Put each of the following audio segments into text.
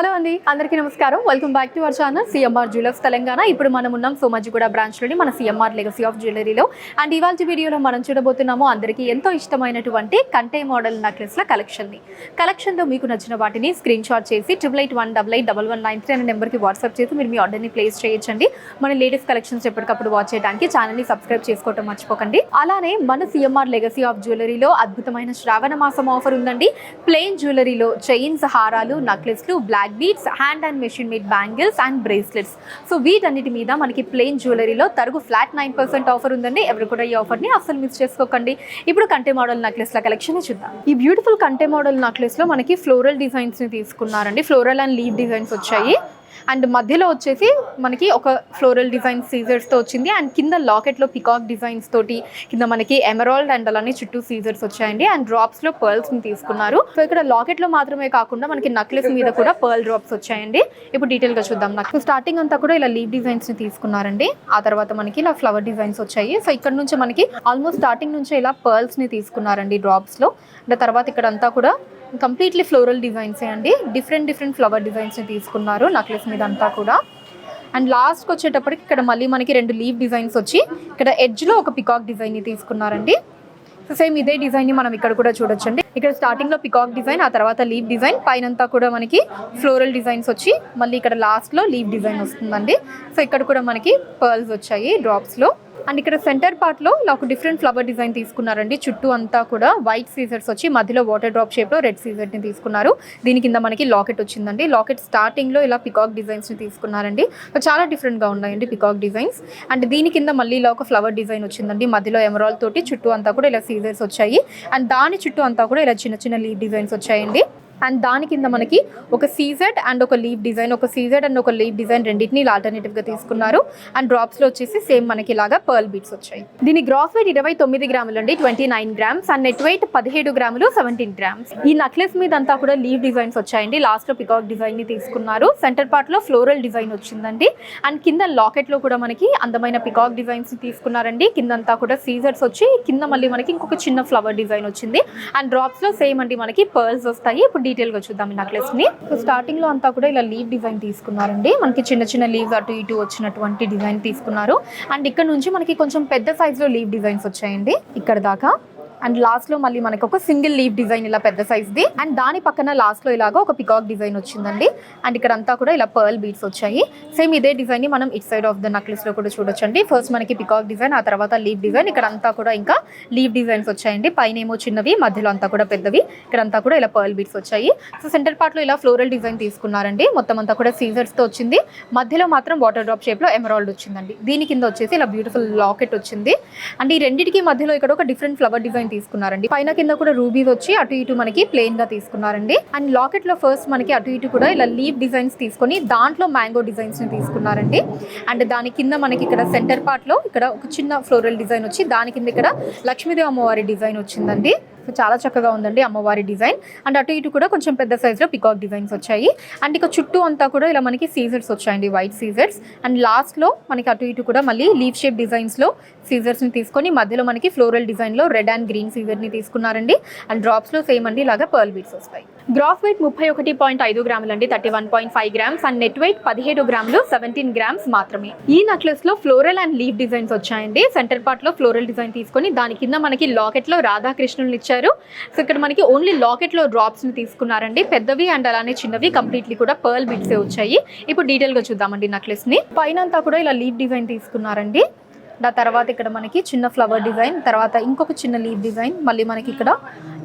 Hello అండి, అందరికీ నమస్కారం. Welcome back to our channel CMR jewellers Telangana. ఇప్పుడు మనం ఉన్నాం సోమాజిగూడ బ్రాంచ్లోని మన సిఎంఆర్ లెగసీ ఆఫ్ జ్యువెలరీలో. అండ్ ఇవాళ వీడియోలో మనం చూడబోతున్నాము అందరికీ ఎంతో ఇష్టమైనటువంటి కంటే మోడల్ నెక్లెస్ల కలెక్షన్లో మీకు నచ్చిన వాటిని స్క్రీన్ షాట్ చేసి 8818881193 అనే నెంబర్కి వాట్సాప్ చేసి మీరు మీ ఆర్డర్ని ప్లేస్ చేయొచ్చండి. మన లేటెస్ట్ కలెక్షన్స్ ఎప్పటికప్పుడు వాచ్ చేయడానికి ఛానల్ని సబ్స్క్రైబ్ చేసుకోవడం మర్చిపోకండి. అలానే మన సిఎంఆర్ లెగసీ ఆఫ్ జ్యువెలరీలో అద్భుతమైన శ్రావణ మాసం ఆఫర్ ఉందండి. ప్లెయిన్ జ్యువెలరీలో చైన్స్, హారాలు, నెక్లెస్లు, black beads, hand and machine made bangles and bracelets. So వీటన్నిటి మీద మనకి ప్లెయిన్ జ్యువెలరీలో తరుగు ఫ్లాట్ 9% ఆఫర్ ఉందండి. ఎవరు కూడా ఈ ఆఫర్ని అస్సలు మిస్ చేసుకోకండి. ఇప్పుడు కంటే మోడల్ నెక్లెస్ల కలెక్షన్ చూద్దాం. ఈ బ్యూటిఫుల్ కంటే మోడల్ నెక్లెస్లో మనకి ఫ్లోరల్ డిజైన్స్ని తీసుకున్నారండి. ఫ్లోరల్ అండ్ లీవ్ డిజైన్స్ వచ్చాయి. అండ్ మధ్యలో వచ్చేసి మనకి ఒక ఫ్లోరల్ డిజైన్ సీజర్స్తో వచ్చింది. అండ్ కింద లాకెట్లో పికాక్ డిజైన్స్ తోటి కింద మనకి ఎమరాల్డ్ అండ్ అలానే చుట్టూ సీజర్స్ వచ్చాయండి. అండ్ డ్రాప్స్లో పర్ల్స్ని తీసుకున్నారు. సో ఇక్కడ లాకెట్లో మాత్రమే కాకుండా మనకి నెక్లెస్ మీద కూడా పర్ల్ డ్రాప్స్ వచ్చాయండి. ఇప్పుడు డీటెయిల్గా చూద్దాం. నాకు స్టార్టింగ్ అంతా కూడా ఇలా లీవ్ డిజైన్స్ని తీసుకున్నారండి. ఆ తర్వాత మనకి ఇలా ఫ్లవర్ డిజైన్స్ వచ్చాయి. సో ఇక్కడ నుంచి మనకి ఆల్మోస్ట్ స్టార్టింగ్ నుంచి ఇలా పర్ల్స్ని తీసుకున్నారండి డ్రాప్స్లో. అండ్ తర్వాత ఇక్కడ అంతా కూడా కంప్లీట్లీ ఫ్లోరల్ డిజైన్సే అండి. డిఫరెంట్ ఫ్లవర్ డిజైన్స్ని తీసుకున్నారు నెక్లెస్ మీద అంతా కూడా. అండ్ లాస్ట్కి వచ్చేటప్పటికి ఇక్కడ మళ్ళీ మనకి 2 లీవ్ డిజైన్స్ వచ్చి ఇక్కడ ఎడ్జ్లో ఒక పికాక్ డిజైన్ని తీసుకున్నారండి. సో సేమ్ ఇదే డిజైన్ని మనం ఇక్కడ కూడా చూడొచ్చండి. ఇక్కడ స్టార్టింగ్లో పికాక్ డిజైన్, ఆ తర్వాత లీవ్ డిజైన్, పైనంతా కూడా మనకి ఫ్లోరల్ డిజైన్స్ వచ్చి మళ్ళీ ఇక్కడ లాస్ట్లో లీవ్ డిజైన్ వస్తుందండి. సో ఇక్కడ కూడా మనకి పర్ల్స్ వచ్చాయి డ్రాప్స్లో. అండ్ ఇక్కడ సెంటర్ పార్ట్లో ఇలా ఒక డిఫరెంట్ ఫ్లవర్ డిజైన్ తీసుకున్నారండి. చుట్టూ అంతా కూడా వైట్ సీజర్స్ వచ్చి మధ్యలో వాటర్ డ్రాప్ షేప్లో రెడ్ సీజర్ని తీసుకున్నారు. దీని కింద మనకి లాకెట్ వచ్చిందండి. లాకెట్ స్టార్టింగ్లో ఇలా పికాక్ డిజైన్స్ని తీసుకున్నారండి. చాలా డిఫరెంట్గా ఉన్నాయండి పికాక్ డిజైన్స్. అండ్ దీని కింద మళ్ళీ ఇలా ఒక ఫ్లవర్ డిజైన్ వచ్చిందండి. మధ్యలో ఎమరాల్డ్ తోటి చుట్టూ అంతా కూడా ఇలా సీజర్స్ వచ్చాయి. అండ్ దాని చుట్టూ అంతా కూడా ఇలా చిన్న లీవ్ డిజైన్స్ వచ్చాయండి. అండ్ దాని కింద మనకి ఒక సీజెడ్ అండ్ ఒక లీవ్ డిజైన్, ఒక సీజెడ్ అండ్ ఒక లీవ్ డిజైన్ రెండింటిని ఆల్టర్నేటివ్గా తీసుకున్నారు. అండ్ డ్రాప్స్లో వచ్చేసి సేమ్ మనకి ఇలాగా పర్ల్ బీడ్స్ వచ్చాయి. దీని గ్రాస్ వెయిట్ 29 గ్రాములు అండి, 29 గ్రామ్స్. అండ్ నెట్ వెయిట్ 17 గ్రాములు, 17 గ్రామ్స్. ఈ నెక్లెస్ మీద అంతా కూడా లీవ్ డిజైన్స్ వచ్చాయండి. లాస్ట్లో పికాక్ డిజైన్ని తీసుకున్నారు. సెంటర్ పార్ట్లో ఫ్లోరల్ డిజైన్ వచ్చిందండి. అండ్ కింద లాకెట్లో కూడా మనకి అందమైన పికాక్ డిజైన్స్ తీసుకున్నారండి. కిందంతా కూడా సీజర్స్ వచ్చి కింద మళ్ళీ మనకి ఇంకొక చిన్న ఫ్లవర్ డిజైన్ వచ్చింది. అండ్ డ్రాప్స్లో సేమ్ అండి మనకి పర్ల్స్ వస్తాయి. ఇప్పుడు డీటెయిల్గా చూద్దాం ఈ నెక్లెస్ ని. స్టార్టింగ్ లో అంతా కూడా ఇలా లీవ్ డిజైన్ తీసుకున్నారండి. మనకి చిన్న లీవ్స్ అటు ఇటు వచ్చినటువంటి డిజైన్ తీసుకున్నారు. అండ్ ఇక్కడ నుంచి మనకి కొంచెం పెద్ద సైజ్ లో లీవ్ డిజైన్స్ వచ్చాయండి ఇక్కడ దాకా. అండ్ లాస్ట్ లో మళ్ళీ మనకి ఒక సింగిల్ లీవ్ డిజైన్ ఇలా పెద్ద సైజ్ది. అండ్ దాని పక్కన లాస్ట్ లో ఇలాగా ఒక పికాక్ డిజైన్ వచ్చిందండి. అండ్ ఇక్కడ అంతా కూడా ఇలా పర్ల్ బీడ్స్ వచ్చాయి. సేమ్ ఇదే డిజైన్ ని మనం it side of the necklace లో కూడా చూడొచ్చండి. ఫస్ట్ మనకి పికాక్ డిజైన్, ఆ తర్వాత లీవ్ డిజైన్. ఇక్కడ అంతా కూడా ఇంకా లీవ్ డిజైన్స్ వచ్చాయండి. పైన ఏమో చిన్నవి, మధ్యలో అంతా కూడా పెద్దవి. ఇక్కడ అంతా కూడా ఇలా పర్ల్ బీడ్స్ వచ్చాయి. సో సెంటర్ పార్ట్ లో ఇలా ఫ్లోరల్ డిజైన్ తీసుకున్నారండి. మొత్తం అంతా కూడా సీజర్స్ తో వచ్చింది. మధ్యలో మాత్రం వాటర్ డ్రాప్ షేప్ లో ఎమరాల్డ్ వచ్చిందండి. దీని కింద వచ్చేసి ఇలా బ్యూటిఫుల్ లాకెట్ వచ్చింది. అండ్ ఈ రెండింటికి మధ్యలో ఇక్కడ ఒక డిఫరెంట్ ఫ్లవర్ డిజైన్ తీసుకున్నారండి. పైన కింద కూడా రూబీస్ వచ్చి అటు ఇటు మనకి ప్లెయిన్ గా తీసుకున్నారండి. అండ్ లాకెట్ లో ఫస్ట్ మనకి అటు ఇటు కూడా ఇలా లీవ్ డిజైన్స్ తీసుకొని దాంట్లో మ్యాంగో డిజైన్స్ ని తీసుకున్నారండి. అండ్ దాని కింద మనకి ఇక్కడ సెంటర్ పార్ట్ లో ఇక్కడ ఒక చిన్న ఫ్లోరల్ డిజైన్ వచ్చి దాని కింద ఇక్కడ లక్ష్మీదేవి అమ్మవారి డిజైన్ వచ్చిందండి. సో చాలా చక్కగా ఉందండి అమ్మవారి డిజైన్. అండ్ అటు ఇటు కూడా కొంచెం పెద్ద సైజులో పికాక్ డిజైన్స్ వచ్చాయి. అండ్ ఇక చుట్టూ అంతా కూడా ఇలా మనకి సీజర్స్ వచ్చాయండి, వైట్ సీజర్స్. అండ్ లాస్ట్లో మనకి అటు ఇటు కూడా మళ్ళీ లీవ్ షేప్ డిజైన్స్లో సీజర్స్ని తీసుకొని మధ్యలో మనకి ఫ్లోరల్ డిజైన్లో రెడ్ అండ్ గ్రీన్ సీజర్ని తీసుకున్నారండి. అండ్ డ్రాప్స్లో సేమ్ అండి ఇలాగా పర్ల్ బీడ్స్ వస్తాయి. గ్రాస్ వెయిట్ 31.5 గ్రాములు అండి, 31.5 గ్రామ్స్. అండ్ నెట్ వెయిట్ 17 గ్రాములు, 17 గ్రామ్స్ మాత్రమే. ఈ నెక్లెస్లో ఫ్లోరల్ అండ్ లీవ్ డిజైన్స్ వచ్చాయండి. సెంటర్ పార్ట్లో ఫ్లోరల్ డిజైన్ తీసుకొని దాని కింద మనకి లాకెట్లో రాధాకృష్ణుల్ని ఇచ్చారు. సో ఇక్కడ మనకి ఓన్లీ లాకెట్ లో డ్రాప్స్ ని తీసుకున్నారండి. పెద్దవి అండ్ అలానే చిన్నవి కంప్లీట్లీ కూడా పర్ల్ బీడ్సే వచ్చాయి. ఇప్పుడు డీటెయిల్ గా చూద్దామండి నెక్లెస్ ని. పైన అంతా కూడా ఇలా లీవ్ డిజైన్ తీసుకున్నారండి. ఆ తర్వాత ఇక్కడ మనకి చిన్న ఫ్లవర్ డిజైన్, తర్వాత ఇంకొక చిన్న లీవ్ డిజైన్, మళ్ళీ మనకి ఇక్కడ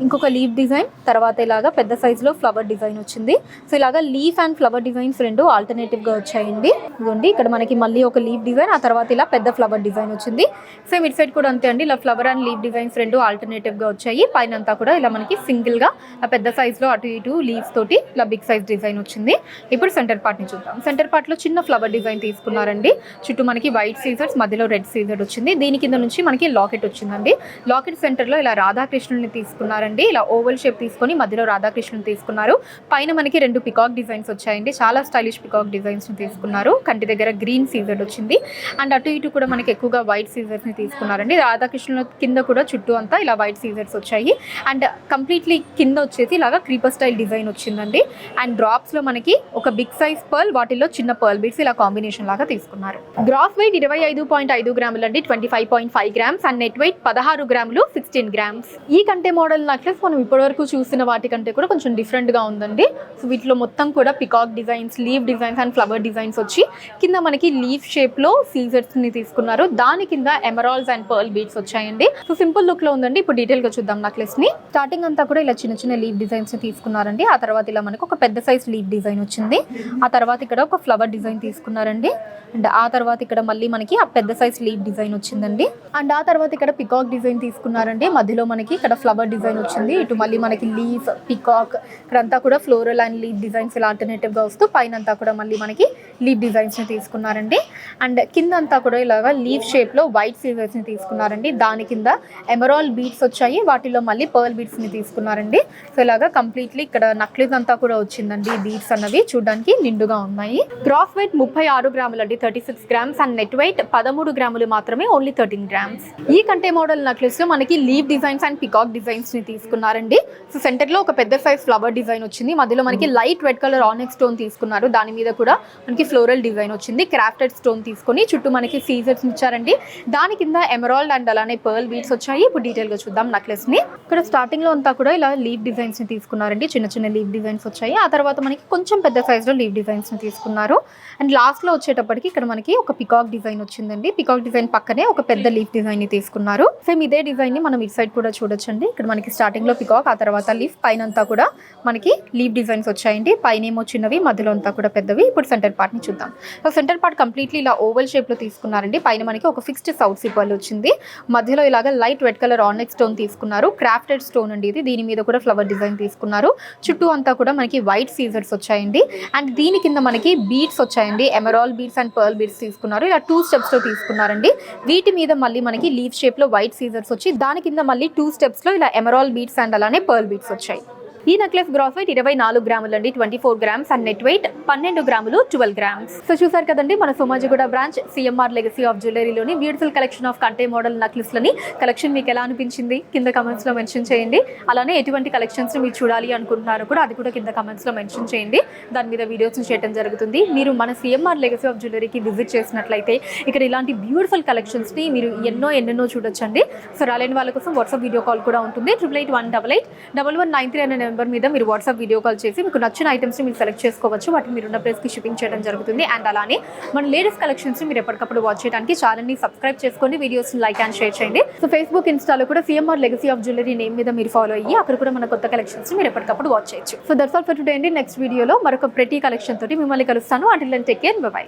ఇంకొక లీవ్ డిజైన్, తర్వాత ఇలాగా పెద్ద సైజులో ఫ్లవర్ డిజైన్ వచ్చింది. సో ఇలాగా లీఫ్ అండ్ ఫ్లవర్ డిజైన్స్ రెండు ఆల్టర్నేటివ్గా వచ్చాయండి. ఇదిగోండి ఇక్కడ మనకి మళ్ళీ ఒక లీవ్ డిజైన్, ఆ తర్వాత ఇలా పెద్ద ఫ్లవర్ డిజైన్ వచ్చింది. సేమ్ ఇట్ సైడ్ కూడా అంతే అండి, ఇలా ఫ్లవర్ అండ్ లీవ్ డిజైన్స్ రెండు ఆల్టర్నేటివ్గా వచ్చాయి. పైన అంతా కూడా ఇలా మనకి సింగిల్గా పెద్ద సైజులో అటు ఇటు లీవ్స్ తోటి ఇలా బిగ్ సైజ్ డిజైన్ వచ్చింది. ఇప్పుడు సెంటర్ పార్ట్ని చూద్దాం. సెంటర్ పార్ట్లో చిన్న ఫ్లవర్ డిజైన్ తీసుకున్నారండి. చుట్టూ మనకి వైట్ సీజర్స్, మధ్యలో రెడ్ సీజర్ వచ్చింది. దీని కింద నుంచి మనకి లాకెట్ వచ్చిందండి. లాకెట్ సెంటర్లో ఇలా రాధాకృష్ణుల్ని తీసుకున్నారు. తీసుకున్నారండి. ఇలా ఓవల్ షేప్ తీసుకొని మధ్యలో రాధాకృష్ణుని తీసుకున్నారు. పైన మనకి 2 పికాక్ డిజైన్స్ వచ్చాయండి. చాలా స్టైలిష్ పికాక్ డిజైన్స్ని తీసుకున్నారు. కంటి దగ్గర గ్రీన్ సీజర్ వచ్చింది. అండ్ అటు ఇటు కూడా మనకి ఎక్కువగా వైట్ సీజర్స్ని తీసుకున్నారండి. రాధాకృష్ణుల కింద కూడా చుట్టూ అంతా ఇలా వైట్ సీజర్స్ వచ్చాయి. అండ్ కంప్లీట్లీ కింద వచ్చేసి ఇలాగా క్రీపర్ స్టైల్ డిజైన్ వచ్చిందండి. అండ్ డ్రాప్స్లో మనకి ఒక బిగ్ సైజ్ పర్ల్, వాటిల్లో చిన్న పర్ల్ బీడ్స్ ఇలా కాంబినేషన్ లాగా తీసుకున్నారు. గ్రాస్ వెయిట్ 25.5 గ్రాములు అండి, 25.5 గ్రామ్స్. అండ్ నెట్ వెయిట్ 16 గ్రాములు, 16 గ్రామ్స్. ఈ కంటే మోడల్ నెక్లెస్ మనం ఇప్పటివరకు చూసిన వాటికంటే కూడా కొంచెం డిఫరెంట్గా ఉందండి. సో వీటిలో మొత్తం కూడా peacock designs, leave designs and flower designs వచ్చి కింద మనకి లీఫ్ షేప్లో సీజర్స్ని తీసుకున్నారు. దాని కింద ఎమరాల్డ్స్ అండ్ పర్ల్ బీడ్స్ వచ్చాయండి. సో సింపుల్ లుక్లో ఉందండి. ఇప్పుడు డీటెయిల్గా చూద్దాం నెక్లెస్ని. స్టార్టింగ్ అంతా కూడా ఇలా చిన్న చిన్న లీవ్ డిజైన్స్ని తీసుకున్నారండి. ఆ తర్వాత ఇలా మనకు ఒక పెద్ద సైజ్ లీవ్ డిజైన్ వచ్చింది. ఆ తర్వాత ఇక్కడ ఒక ఫ్లవర్ డిజైన్ తీసుకున్నారండి. అండ్ ఆ తర్వాత ఇక్కడ మళ్ళీ మనకి ఆ పెద్ద సైజ్ లీవ్ డిజైన్ వచ్చిందండి. అండ్ ఆ తర్వాత ఇక్కడ పికాక్ డిజైన్ తీసుకున్నారండి. మధ్యలో మనకి ఇక్కడ ఫ్లవర్ డిజైన్ వచ్చింది. ఇటు మళ్ళీ మనకి లీవ్, పికాక్, ఇక్కడంతా కూడా ఫ్లోరల్ అండ్ లీవ్ డిజైన్స్ ఇలా ఆల్టర్నేటివ్గా వస్తూ పైన అంతా కూడా మళ్ళీ మనకి లీవ్ డిజైన్స్ని తీసుకున్నారండి. అండ్ కింద అంతా కూడా ఇలాగా లీవ్ షేప్లో వైట్ సీజర్స్ని తీసుకున్నారండి. దాని కింద ఎమరాల్డ్ బీడ్స్ వచ్చాయి. వాటిలో మళ్ళీ పర్ల్ బీడ్స్ని తీసుకున్నారండి. సో ఇలాగా కంప్లీట్లీ ఇక్కడ నక్లెస్ అంతా కూడా వచ్చిందండి. బీడ్స్ అన్నవి చూడడానికి నిండుగా ఉన్నాయి. గ్రాస్ వెయిట్ 36 గ్రాములు అండి, 36 గ్రామ్స్. అండ్ నెట్ వెయిట్ 13 గ్రాములు మాత్రమే, ఓన్లీ 13 గ్రామ్స్. ఈ కంటే మోడల్ నెక్లెస్ లో మనకి leave designs and peacock designs ని తీసుకున్నారండి. సో సెంటర్ లో ఒక పెద్ద సైజ్ ఫ్లవర్ డిజైన్ వచ్చింది. మధ్యలో మనకి లైట్ రెడ్ కలర్ ఆనెక్స్ స్టోన్ తీసుకున్నారు. దాని మీద కూడా మనకి ఫ్లోరల్ డిజైన్ వచ్చింది. క్రాఫ్టెడ్ స్టోన్ తీసుకొని చుట్టూ మనకి సీజర్స్ ఇచ్చారండి. దాని కింద ఎమరాల్డ్ అండ్ అలానే పర్ల్ బీడ్స్ వచ్చాయి. ఇప్పుడు డీటెయిల్ గా చూద్దాం నెక్లెస్ ని. ఇక్కడ స్టార్టింగ్ లో అంతా కూడా ఇలా లీవ్ డిజైన్స్ ని తీసుకున్నారండి. చిన్న చిన్న లీవ్ డిజైన్స్ వచ్చాయి. ఆ తర్వాత మనకి కొంచెం పెద్ద సైజ్ లో లీవ్ డిజైన్స్ ని తీసుకున్నారు. అండ్ లాస్ట్ లో వచ్చేటప్పటికి ఇక్కడ మనకి ఒక పికాక్ డిజైన్ వచ్చిందండి. పికాక్ డిజైన్ పక్కనే ఒక పెద్ద లీఫ్ డిజైన్ ని తీసుకున్నారు. సేమ్ ఇదే డిజైన్ ని మనం ఇటు సైడ్ కూడా చూడొచ్చండి. ఇక్కడ మనకి స్టార్టింగ్ లో పికాక్, ఆ తర్వాత లీఫ్, పైన అంతా కూడా మనకి లీవ్ డిజైన్స్ వచ్చాయండి. పైన ఏమో చిన్నవి, మధ్యలో అంతా కూడా పెద్దవి. ఇప్పుడు సెంటర్ పార్ట్ ని చూద్దాం. సో సెంటర్ పార్ట్ కంప్లీట్లీ ఇలా ఓవల్ షేప్ లో తీసుకున్నారండి. పైన మనకి ఒక ఫిక్స్డ్ సౌత్ సిపల్ వచ్చింది. మధ్యలో ఇలాగా లైట్ రెడ్ కలర్ ఆనెక్స్ స్టోన్ తీసుకున్నారు. క్రాఫ్టెడ్ స్టోన్ అండి ఇది. దీని మీద కూడా ఫ్లవర్ డిజైన్ తీసుకున్నారు. చుట్టూ అంతా కూడా మనకి వైట్ సీజర్స్ వచ్చాయండి. అండ్ దీని కింద మనకి బీడ్స్ వచ్చాయండి. Emerald beads and pearl beads తీసుకున్నారు. ఇలా 2 స్టెప్స్ లో తీసుకున్నారండి. వీటి మీద మళ్ళీ మనకి లీవ్ షేప్ లో వైట్ సీజర్స్ వచ్చి దాని కింద మళ్ళీ 2 స్టెప్స్ లో ఇలా ఎమరాల్డ్ బీడ్స్ అండ్ అలానే పర్ల్ బీడ్స్ వచ్చాయి. ఈ నెక్లెస్ గ్రాస్ వెయిట్ 24 గ్రాములు అండి, 24 గ్రామ్స్. అండ్ నెట్ వెయిట్ 12 గ్రాములు, 12 గ్రామ్స్. సో చూసారు కదండి మన Somajiguda branch CMR legacy of జ్యువెలరీలోని బ్యూటిఫుల్ కలెక్షన్ ఆఫ్ కంటే మోడల్ నెక్లెస్లని. కలెక్షన్ మీకు ఎలా అనిపించింది కింద కమెంట్స్లో మెన్షన్ చేయండి. అలానే ఎటువంటి కలెక్షన్స్ మీరు చూడాలి అనుకుంటున్నారో కూడా అది కూడా కింద కమెంట్స్లో మెన్షన్ చేయండి. దాని మీద వీడియోస్ని చేయడం జరుగుతుంది. మీరు మన సిఎంఆర్ లెగసీ ఆఫ్ జ్యువెలరీకి విజిట్ చేసినట్లయితే ఇక్కడ ఇలాంటి బ్యూటిఫుల్ కలెక్షన్స్ని మీరు ఎన్నెన్నో చూడొచ్చండి. సో రాలేని వాళ్ళ కోసం వాట్సాప్ వీడియో కాల్ కూడా ఉంటుంది. 8881881193 అనే నెంబర్ మీద మీరు వాట్సాప్ వీడియో కాల్ చేసి మీకు నచ్చిన ఐటమ్స్ని మీరు సెలెక్ట్ చేసుకోవచ్చు. వాటిని మీరున్న ప్లేస్కి షిప్పింగ్ చేయడం జరుగుతుంది. అండ్ అలానే మన లేటెస్ట్ కలెక్షన్స్ని మీరు ఎప్పటికప్పుడు వాచ్ చేయడానికి ఛానల్ని సబ్స్క్రైబ్ చేసుకోండి, వీడియోస్ని లైక్ అండ్ షేర్ చేయండి. సో ఫేస్బుక్, ఇన్స్టాలో కూడా CMR legacy of jewellery name మీద మీరు ఫాలో అయ్యి అక్కడ కూడా మన కొత్త కలెక్షన్స్ని మీరు ఎప్పటికప్పుడు వాచ్ చేయొచ్చు. So that's all for today అండి. నెక్స్ట్ వీడియోలో మరొక ప్రతి కలెక్షన్ తోటి మిమ్మల్ని కలుస్తాను. Until then take care, bye by.